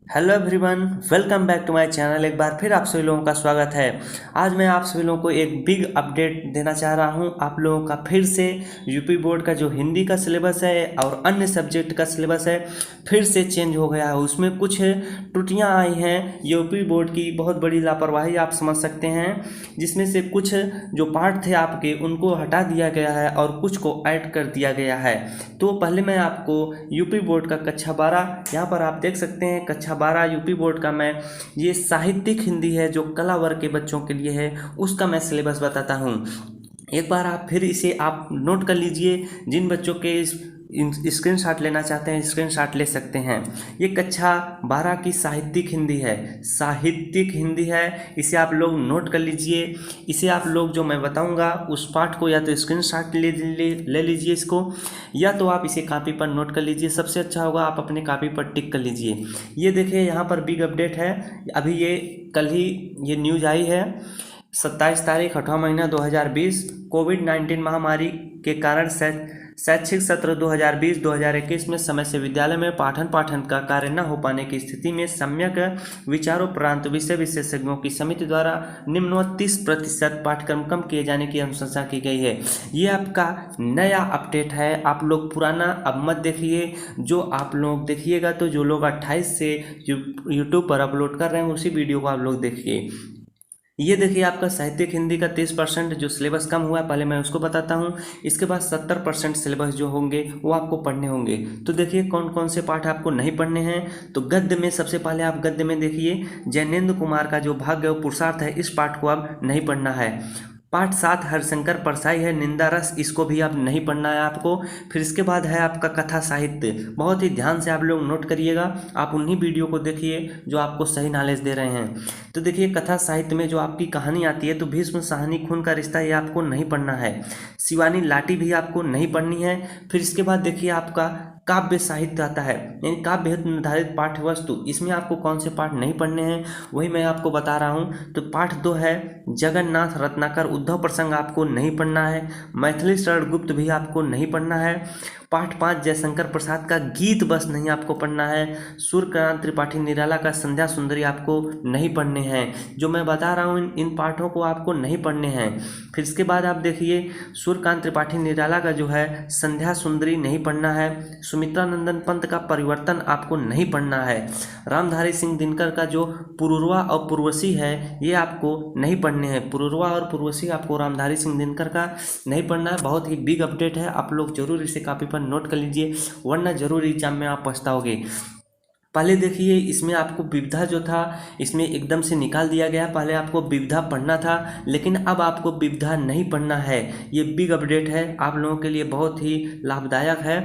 Hello everyone, welcome back to my channel. एक बार फिर आप सभी लोगों का स्वागत है। आज मैं आप सभी लोगों को एक बिग अपडेट देना चाह रहा हूं। आप लोगों का फिर से यूपी बोर्ड का जो हिंदी का सिलेबस है और अन्य सब्जेक्ट का सिलेबस है फिर से चेंज हो गया है। उसमें कुछ त्रुटियां आई हैं। यूपी बोर्ड की बहुत बड़ी लापरवाही आप समझ सकते हैं, जिसमें से कुछ जो पार्ट थे आपके उनको हटा दिया गया है और कुछ को ऐड कर दिया गया है। तो पहले मैं आपको यूपी बोर्ड का कक्षा 12 यहाँ पर आप देख सकते हैं। कक्षा 12 यूपी बोर्ड का मैं ये साहित्यिक हिंदी है जो कला वर्ग के बच्चों के लिए है, उसका मैं सिलेबस बताता हूँ। एक बार आप फिर इसे आप नोट कर लीजिए। जिन बच्चों के स्क्रीन शॉट लेना चाहते हैं स्क्रीन शॉट ले सकते हैं। ये कक्षा 12 की साहित्यिक हिंदी है, साहित्यिक हिंदी है। इसे आप लोग नोट कर लीजिए। इसे आप लोग जो मैं बताऊंगा उस पाठ को या तो स्क्रीन शॉट ले लीजिए इसको, या तो आप इसे कॉपी पर नोट कर लीजिए। सबसे अच्छा होगा आप अपने कॉपी पर टिक कर लीजिए। ये देखिए यहाँ पर बिग अपडेट है। अभी ये कल ही ये न्यूज आई है। 27 तारीख 8वां महीना 2020, कोविड-19 महामारी के कारण शैक्षिक सत्र 2020-2021 में समय से विद्यालय में पाठन पाठन का कार्य न हो पाने की स्थिति में सम्यक विचारोपरांत विषय विशेषज्ञों की समिति द्वारा निम्नवत 30% पाठ्यक्रम कम किए जाने की अनुशंसा की गई है। ये आपका नया अपडेट है। आप लोग पुराना अब मत देखिए। जो आप लोग देखिएगा तो जो लोग 28 से यूट्यूब पर अपलोड कर रहे हैं उसी वीडियो को आप लोग देखिए। ये देखिए आपका साहित्यिक हिंदी का 30% जो सिलेबस कम हुआ है, पहले मैं उसको बताता हूँ। इसके बाद 70% सिलेबस जो होंगे वो आपको पढ़ने होंगे। तो देखिए कौन कौन से पाठ आपको नहीं पढ़ने हैं। तो गद्य में सबसे पहले आप गद्य में देखिए, जैनेन्द्र कुमार का जो भाग्य और पुरुषार्थ है इस पाठ को अब नहीं पढ़ना है। पाठ 7 हरिशंकर परसाई है निंदा रस, इसको भी अब नहीं पढ़ना है आपको। फिर इसके बाद है आपका कथा साहित्य। बहुत ही ध्यान से आप लोग नोट करिएगा। आप उन्हीं वीडियो को देखिए जो आपको सही नॉलेज दे रहे हैं। तो देखिए कथा साहित्य में जो आपकी कहानी आती है तो भीष्म साहनी खून का रिश्ता ये आपको नहीं पढ़ना है। शिवानी लाटी भी आपको नहीं पढ़नी है। फिर इसके बाद देखिए आपका काव्य साहित्य आता है, यानी काव्य हेतु निर्धारित पाठ्य वस्तु। इसमें आपको कौन से पाठ नहीं पढ़ने हैं वही मैं आपको बता रहा हूँ। तो पाठ 2 है जगन्नाथ रत्नाकर उद्धव प्रसंग, आपको नहीं पढ़ना है। मैथिली शरण गुप्त भी आपको नहीं पढ़ना है। पाठ 5 जयशंकर प्रसाद का गीत बस नहीं आपको पढ़ना है। सूर्यकांत त्रिपाठी निराला का संध्या सुंदरी आपको नहीं पढ़ने हैं। जो मैं बता रहा हूँ इन पाठों को आपको नहीं पढ़ने हैं। फिर इसके बाद आप देखिए सूर्यकांत त्रिपाठी निराला का जो है संध्या सुंदरी नहीं पढ़ना है। सुमित्रा नंदन पंत का परिवर्तन आपको नहीं पढ़ना है। रामधारी सिंह दिनकर का जो पुरुरवा और पुरवशी है ये आपको नहीं पढ़ने हैं। पुरुरवा और पुरवशी आपको रामधारी सिंह दिनकर का नहीं पढ़ना है। बहुत ही बिग अपडेट है। आप लोग जरूर इसे कॉपी पर नोट कर लीजिए, वरना जरूर एग्जाम में आप पछताओगे। पहले देखिए इसमें आपको विविधा जो था इसमें एकदम से निकाल दिया गया। पहले आपको विविधा पढ़ना था लेकिन अब आपको विविधा नहीं पढ़ना है। ये बिग अपडेट है, आप लोगों के लिए बहुत ही लाभदायक है।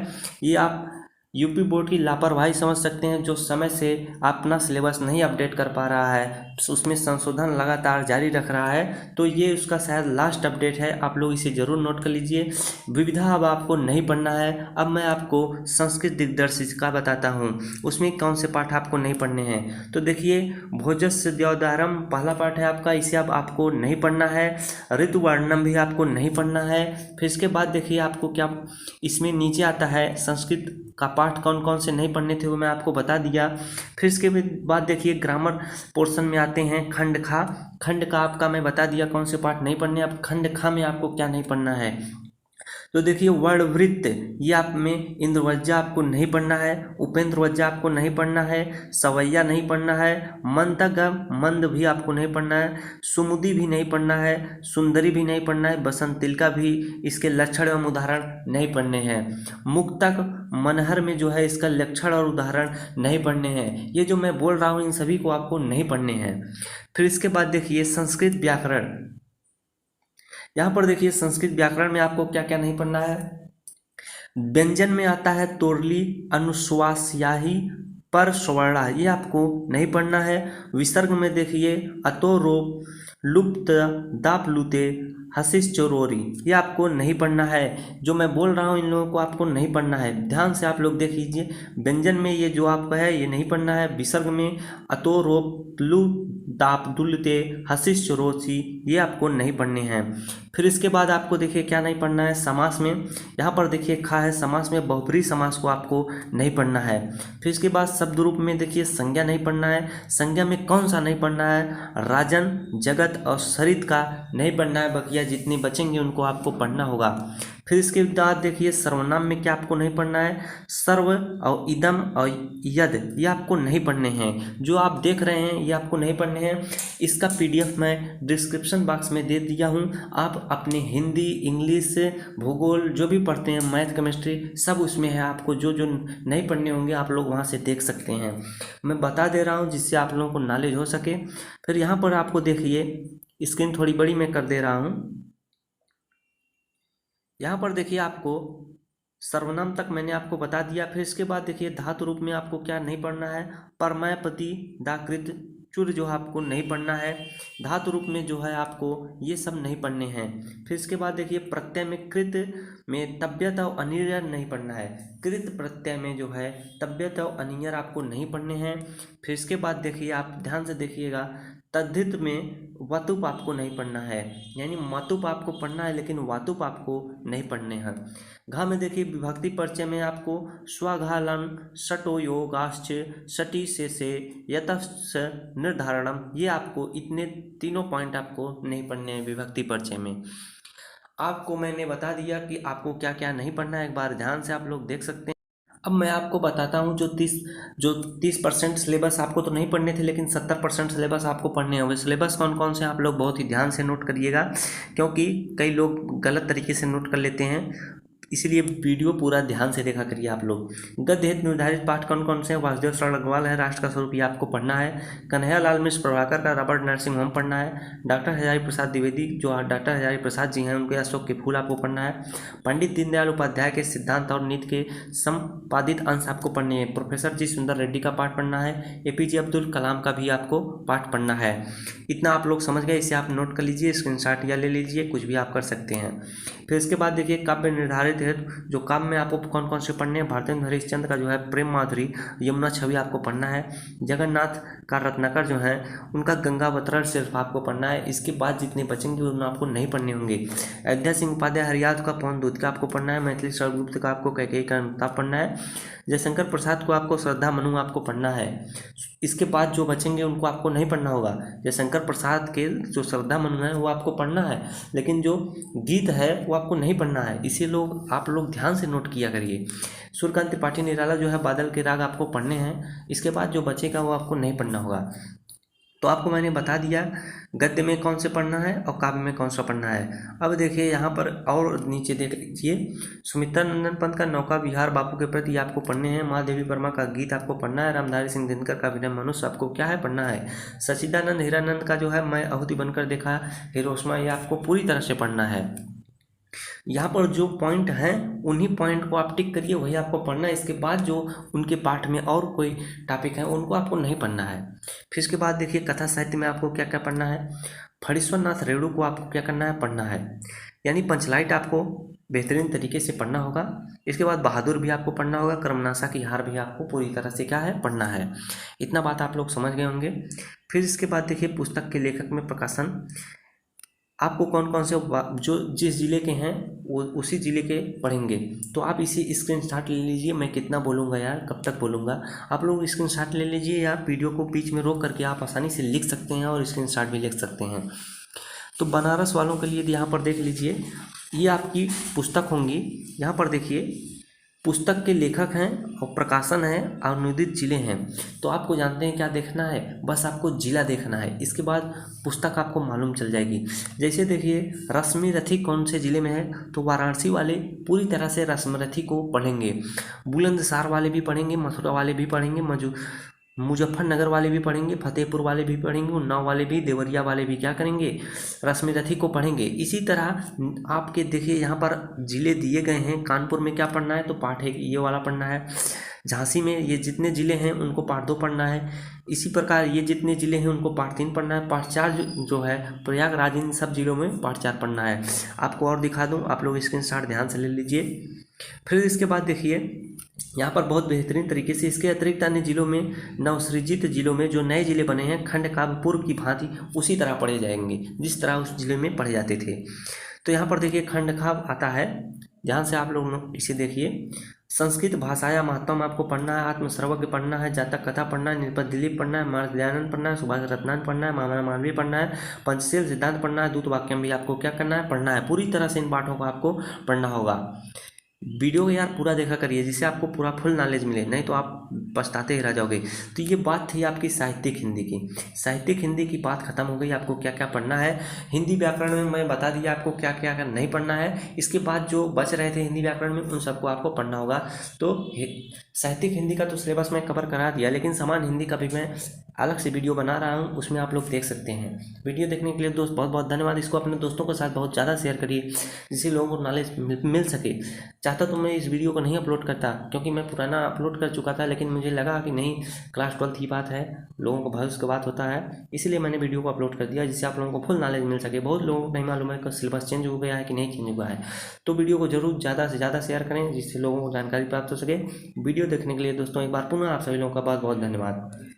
ये आप यूपी बोर्ड की लापरवाही समझ सकते हैं जो समय से अपना सिलेबस नहीं अपडेट कर पा रहा है, उसमें संशोधन लगातार जारी रख रहा है। तो ये उसका शायद लास्ट अपडेट है। आप लोग इसे ज़रूर नोट कर लीजिए। विविधा अब आपको नहीं पढ़ना है। अब मैं आपको संस्कृत दिग्दर्शिका बताता हूँ, उसमें कौन से पाठ आपको नहीं पढ़ने हैं। तो देखिए भोजस्य द्योदारम पहला पाठ है आपका, इसे अब आपको नहीं पढ़ना है। ऋतुवर्णम भी आपको नहीं पढ़ना है। फिर इसके बाद देखिए आपको क्या इसमें नीचे आता है संस्कृत का पाठ कौन कौन से नहीं पढ़ने थे वो मैं आपको बता दिया। फिर इसके बाद देखिए ग्रामर पोर्शन में आते हैं खंड खा। खंड का आपका मैं बता दिया कौन से पाठ नहीं पढ़ने। अब खंड खा में आपको क्या नहीं पढ़ना है। तो देखिए वर्णवृत्त ये आप में इंद्रवज्जा आपको नहीं पढ़ना है। उपेंद्र वज्जा आपको नहीं पढ़ना है। सवैया नहीं पढ़ना है। मंतगम मंद भी आपको नहीं पढ़ना है। सुमुदी भी नहीं पढ़ना है। सुंदरी भी नहीं पढ़ना है। बसंतिलका भी, इसके लक्षण एवं उदाहरण नहीं पढ़ने हैं। मुक्तक मनहर में जो है इसका लक्षण और उदाहरण नहीं पढ़ने हैं। ये जो मैं बोल रहा हूँ इन सभी को आपको नहीं पढ़ने हैं। फिर इसके बाद देखिए संस्कृत व्याकरण। यहाँ पर देखिए संस्कृत व्याकरण में आपको क्या क्या नहीं पढ़ना है। व्यंजन में आता है तोरली, अनुश्वासयाही, पर स्वर्णा, ये आपको नहीं पढ़ना है। विसर्ग में देखिए अतो रोप, लुप्त दापलूते हसीस चोरोरी, ये आपको नहीं पढ़ना है। जो मैं बोल रहा हूँ इन लोगों को आपको नहीं पढ़ना है, ध्यान से आप लोग देख लीजिए। व्यंजन में ये जो आपका है ये नहीं पढ़ना है। विसर्ग में अतो रोप लु दाप दुलते हसीस चोरोसी, ये आपको नहीं पढ़ने हैं। फिर इसके बाद आपको देखिए क्या नहीं पढ़ना है, समास में यहाँ पर देखिए खा है, समास में बहुब्रीहि समास को आपको नहीं पढ़ना है। फिर इसके बाद शब्द रूप में देखिए संज्ञा नहीं पढ़ना है। संज्ञा में कौन सा नहीं पढ़ना है, राजन, जगत और सरित का नहीं पढ़ना है। बकिया जितने बचेंगे उनको आपको पढ़ना होगा। फिर इसके बाद देखिए सर्वनाम में क्या आपको नहीं पढ़ना है, सर्व और इदम और यद, ये आपको नहीं पढ़ने हैं। जो आप देख रहे हैं ये आपको नहीं पढ़ने हैं। इसका PDF मैं डिस्क्रिप्शन बॉक्स में दे दिया हूँ। आप अपने हिंदी, इंग्लिश, भूगोल जो भी पढ़ते हैं, मैथ, केमिस्ट्री, सब उसमें है। आपको जो जो नहीं पढ़ने होंगे आप लोग वहाँ से देख सकते हैं। मैं बता दे रहा हूँ जिससे आप लोगों को नॉलेज हो सके। फिर यहाँ पर आपको देखिए, स्क्रीन थोड़ी बड़ी मैं कर दे रहा हूँ। यहाँ पर देखिए आपको सर्वनाम तक मैंने आपको बता दिया। फिर इसके बाद देखिए धातु रूप में आपको क्या नहीं पढ़ना है, परमयपति दाकृत चुर जो आपको नहीं पढ़ना है। धातु रूप में जो है आपको ये सब नहीं पढ़ने हैं। फिर इसके बाद देखिए प्रत्यय में कृत में तब्यत और अनियर नहीं पढ़ना है। कृत प्रत्यय में जो है तब्यत और अनियर आपको नहीं पढ़ने हैं। फिर इसके बाद देखिए आप ध्यान से देखिएगा, तद्धित में वतुप आपको नहीं पढ़ना है, यानी मतुप आपको पढ़ना है लेकिन वातुप आपको नहीं पढ़ने हैं। घा में देखिए विभक्ति परिचय में आपको स्वघालन, सटो योगाश्च, सटी से यतश्च निर्धारणम, ये आपको इतने तीनों पॉइंट आपको नहीं पढ़ने हैं विभक्ति परिचय में। आपको मैंने बता दिया कि आपको क्या क्या नहीं पढ़ना है, एक बार ध्यान से आप लोग देख सकते हैं। अब मैं आपको बताता हूँ जो 30% सिलेबस आपको तो नहीं पढ़ने थे, लेकिन 70% सिलेबस आपको पढ़ने होंगे। सिलेबस कौन कौन से आप लोग बहुत ही ध्यान से नोट करिएगा, क्योंकि कई लोग गलत तरीके से नोट कर लेते हैं, इसलिए वीडियो पूरा ध्यान से देखा करिए आप लोग। गद्य हेतु निर्धारित पाठ कौन कौन से हैं, वासुदेव शरण अग्रवाल है, राष्ट्र का स्वरूप, ये आपको पढ़ना है। कन्हैया लाल मिश्र प्रभाकर का रॉबर्ट नरसिंह होम पढ़ना है। डॉक्टर हजारी प्रसाद द्विवेदी जो डॉक्टर हजारी प्रसाद जी हैं उनके अशोक के फूल आपको पढ़ना है। पंडित दीनदयाल उपाध्याय के सिद्धांत और नीति के संपादित अंश आपको पढ़ने हैं। प्रोफेसर जी सुंदर रेड्डी का पाठ पढ़ना है। APJ अब्दुल कलाम का भी आपको पाठ पढ़ना है। इतना आप लोग समझ गए, इसे आप नोट कर लीजिए, स्क्रीनशॉट या ले लीजिए, कुछ भी आप कर सकते हैं। फिर इसके बाद देखिए काव्य निर्धारित है, जो काव्य में आपको कौन कौन से पढ़ने हैं, भारतेंद्र हरिश्चंद्र का जो है प्रेम माधुरी, यमुना छवि आपको पढ़ना है। जगन्नाथ का रत्नाकर जो है उनका गंगावतरण सिर्फ आपको पढ़ना है। इसके बाद जितने बचेंगे उन आपको नहीं पढ़ने होंगे। अयोध्या सिंह उपाध्याय हरियाद का पवन दूत का आपको पढ़ना है। मैथिली शरदगुप्त का आपको कैकेयी का अनुताप पढ़ना है। जयशंकर प्रसाद को आपको श्रद्धा मनु आपको पढ़ना है। इसके बाद जो बचेंगे उनको आपको नहीं पढ़ना होगा। जयशंकर प्रसाद के जो श्रद्धा मनु है वो आपको पढ़ना है, लेकिन जो गीत है वो आपको नहीं पढ़ना है। इसे लोग आप लोग ध्यान से नोट किया करिए। सूर्यकांत त्रिपाठी निराला जो है बादल के राग आपको पढ़ने हैं। इसके बाद जो बचेगा वो आपको नहीं पढ़ना होगा। तो आपको मैंने बता दिया गद्य में कौन से पढ़ना है और काव्य में कौन सा पढ़ना है। अब देखिए यहाँ पर और नीचे देख लीजिए, सुमित्रा नंदन पंत का नौका विहार बापू के प्रति आपको पढ़ने हैं। महादेवी वर्मा का गीत आपको पढ़ना है। रामधारी सिंह दिनकर का विनय मनुष्य आपको क्या है पढ़ना है। सच्चिदानंद हीरानंद का जो है मैं आहुति बनकर देखा हिरोशिमा, ये आपको पूरी तरह से पढ़ना है। यहाँ पर जो पॉइंट हैं उन्हीं पॉइंट को आप टिक करिए, वही आपको पढ़ना है। इसके बाद जो उनके पाठ में और कोई टॉपिक है उनको आपको नहीं पढ़ना है। फिर इसके बाद देखिए कथा साहित्य में आपको क्या क्या पढ़ना है। फणीश्वर नाथ रेणु को आपको क्या करना है, पढ़ना है, यानी पंचलाइट आपको बेहतरीन तरीके से पढ़ना होगा। इसके बाद बहादुर भी आपको पढ़ना होगा। कर्मनाशा की हार भी आपको पूरी तरह से क्या है, पढ़ना है। इतना बात आप लोग समझ गए होंगे। फिर इसके बाद देखिए पुस्तक के लेखक में प्रकाशन आपको कौन कौन से जो जिस ज़िले के हैं वो उसी ज़िले के पढ़ेंगे। तो आप इसी स्क्रीनशॉट ले लीजिए। मैं कितना बोलूँगा यार, कब तक बोलूँगा, आप लोग स्क्रीनशॉट ले लीजिए या वीडियो को बीच में रोक करके आप आसानी से लिख सकते हैं और स्क्रीनशॉट भी लिख सकते हैं। तो बनारस वालों के लिए यहाँ पर देख लीजिए, ये आपकी पुस्तक होंगी। यहाँ पर देखिए पुस्तक के लेखक हैं और प्रकाशन है और अनुदित जिले हैं। तो आपको जानते हैं क्या देखना है, बस आपको जिला देखना है। इसके बाद पुस्तक आपको मालूम चल जाएगी। जैसे देखिए रश्मि रथी कौन से ज़िले में है, तो वाराणसी वाले पूरी तरह से रश्मि रथी को पढ़ेंगे। बुलंदशहर वाले भी पढ़ेंगे, मथुरा वाले भी पढ़ेंगे, मुजफ्फरनगर वाले भी पढ़ेंगे, फतेहपुर वाले भी पढ़ेंगे, उन्नाव वाले भी, देवरिया वाले भी क्या करेंगे, रश्मि रथी को पढ़ेंगे। इसी तरह आपके देखिए यहाँ पर जिले दिए गए हैं। कानपुर में क्या पढ़ना है, तो पाठ एक ये वाला पढ़ना है। झांसी में ये जितने ज़िले हैं उनको पाठ 2 पढ़ना है। इसी प्रकार ये जितने ज़िले हैं उनको पाठ 3 पढ़ना है। पाठ 4 जो है प्रयागराज, इन सब जिलों में पाठ 4 पढ़ना है। आपको और दिखा दूँ, आप लोग स्क्रीनशॉट ध्यान से ले लीजिए। फिर इसके बाद देखिए यहाँ पर बहुत बेहतरीन तरीके से इसके अतिरिक्त अन्य जिलों में, नवसृजित जिलों में जो नए जिले बने हैं, खंड काव्य पूर्व की भांति उसी तरह पढ़े जाएंगे जिस तरह उस जिले में पढ़े जाते थे। तो यहाँ पर देखिए खंड काव्य आता है, जहाँ से आप लोग इसे देखिए। संस्कृत भाषाया महत्वम आपको पढ़ना है, आत्मसर्वज्ञ पढ़ना है, जातक कथा पढ़ना है, निरुपत दिलीप पढ़ना है, मार्गदयानंद पढ़ना है, सुभाष रत्नान पढ़ना है, मामला मालवीय पढ़ना है, पंचशील सिद्धांत पढ़ना है, दूत वाक्यम भी आपको क्या करना है, पढ़ना है। पूरी तरह से इन पाठों को आपको पढ़ना होगा। वीडियो को यार पूरा देखा करिए जिससे आपको पूरा फुल नॉलेज मिले, नहीं तो आप पछताते ही रह जाओगे। तो ये बात थी आपकी साहित्यिक हिंदी की। साहित्यिक हिंदी की बात खत्म हो गई। आपको क्या क्या पढ़ना है हिंदी व्याकरण में मैं बता दिया आपको क्या क्या नहीं पढ़ना है। इसके बाद जो बच रहे थे हिंदी व्याकरण में उन सबको आपको पढ़ना होगा। तो साहित्यिक हिंदी का तो सिलेबस मैं कवर करा दिया, लेकिन समान हिंदी का भी मैं अलग से वीडियो बना रहा हूँ, उसमें आप लोग देख सकते हैं। वीडियो देखने के लिए दोस्त बहुत बहुत धन्यवाद। इसको अपने दोस्तों के साथ बहुत ज़्यादा शेयर करिए जिससे लोगों को नॉलेज मिल सके। चाहता तो मैं इस वीडियो को नहीं अपलोड करता, क्योंकि मैं पुराना अपलोड कर चुका था, लेकिन मुझे लगा कि नहीं, क्लास 12 की बात है, लोगों को भविष्य की बात होता है, इसलिए मैंने वीडियो को अपलोड कर दिया जिससे आप लोगों को फुल नॉलेज मिल सके। बहुत लोगों को नहीं मालूम है कि सिलेबस चेंज हो गया है कि नहीं चेंज हुआ है। तो वीडियो को जरूर ज़्यादा से ज़्यादा शेयर करें जिससे लोगों को जानकारी प्राप्त हो सके। वीडियो देखने के लिए दोस्तों एक बार पुनः आप सभी लोगों का बहुत बहुत धन्यवाद।